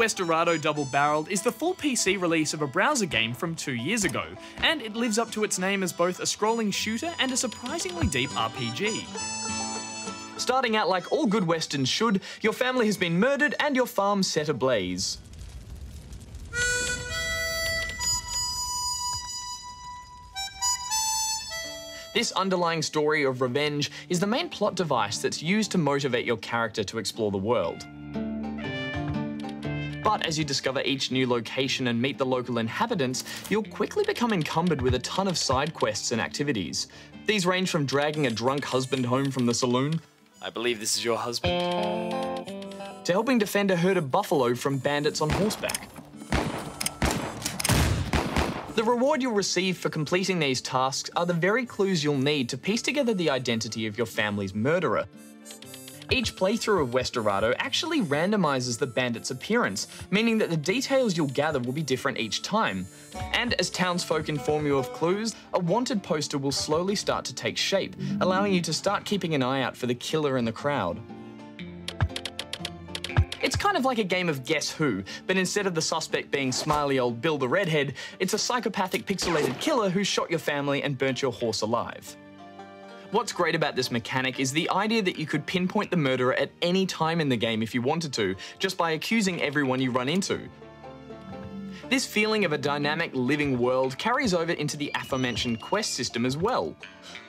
Westerado Double Barreled is the full PC release of a browser game from 2 years ago, and it lives up to its name as both a scrolling shooter and a surprisingly deep RPG. Starting out like all good westerns should, your family has been murdered and your farm set ablaze. This underlying story of revenge is the main plot device that's used to motivate your character to explore the world. But as you discover each new location and meet the local inhabitants, you'll quickly become encumbered with a ton of side quests and activities. These range from dragging a drunk husband home from the saloon, I believe this is your husband, to helping defend a herd of buffalo from bandits on horseback. The reward you'll receive for completing these tasks are the very clues you'll need to piece together the identity of your family's murderer. Each playthrough of Westerado actually randomizes the bandit's appearance, meaning that the details you'll gather will be different each time. And as townsfolk inform you of clues, a wanted poster will slowly start to take shape, allowing you to start keeping an eye out for the killer in the crowd. It's kind of like a game of Guess Who, but instead of the suspect being smiley old Bill the Redhead, it's a psychopathic pixelated killer who shot your family and burnt your horse alive. What's great about this mechanic is the idea that you could pinpoint the murderer at any time in the game if you wanted to, just by accusing everyone you run into. This feeling of a dynamic living world carries over into the aforementioned quest system as well.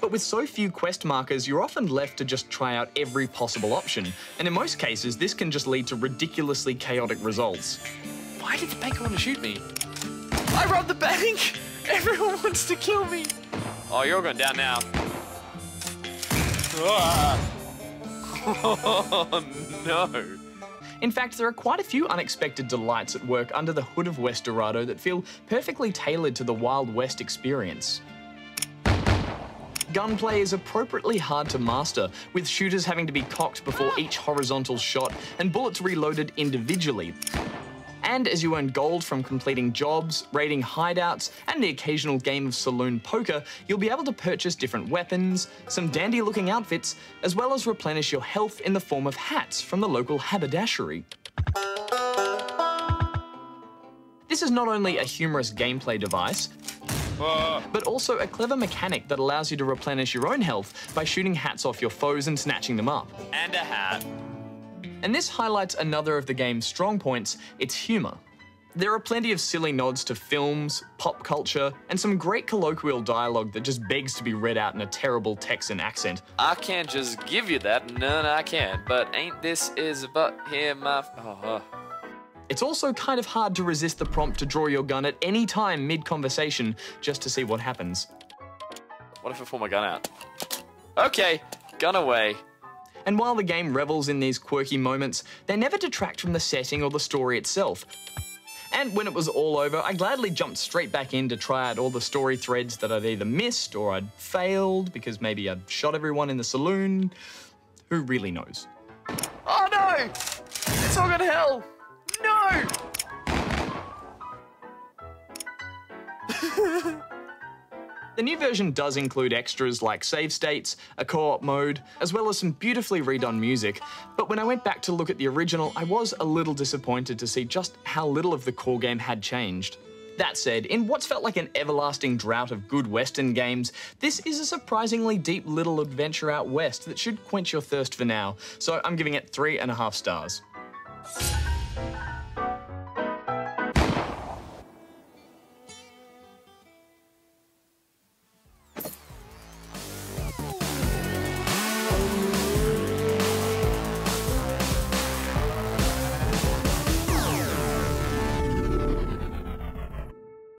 But with so few quest markers, you're often left to just try out every possible option, and in most cases this can just lead to ridiculously chaotic results. Why did the banker want to shoot me? I robbed the bank! Everyone wants to kill me! Oh, you're going down now. Oh, no. In fact, there are quite a few unexpected delights at work under the hood of Westerado that feel perfectly tailored to the Wild West experience. Gunplay is appropriately hard to master, with shooters having to be cocked before each horizontal shot and bullets reloaded individually. And as you earn gold from completing jobs, raiding hideouts, and the occasional game of saloon poker, you'll be able to purchase different weapons, some dandy-looking outfits, as well as replenish your health in the form of hats from the local haberdashery. This is not only a humorous gameplay device, but also a clever mechanic that allows you to replenish your own health by shooting hats off your foes and snatching them up. And a hat. And this highlights another of the game's strong points, its humour. There are plenty of silly nods to films, pop culture, and some great colloquial dialogue that just begs to be read out in a terrible Texan accent. I can't just give you that, none I can't, but ain't this is about here my... It's also kind of hard to resist the prompt to draw your gun at any time mid-conversation just to see what happens. What if I pull my gun out? Okay, gun away. And while the game revels in these quirky moments, they never detract from the setting or the story itself. And when it was all over, I gladly jumped straight back in to try out all the story threads that I'd either missed or I'd failed because maybe I'd shot everyone in the saloon. Who really knows? Oh no! It's all gone to hell! No! The new version does include extras like save states, a co-op mode, as well as some beautifully redone music, but when I went back to look at the original, I was a little disappointed to see just how little of the core game had changed. That said, in what's felt like an everlasting drought of good Western games, this is a surprisingly deep little adventure out west that should quench your thirst for now, so I'm giving it 3.5 stars.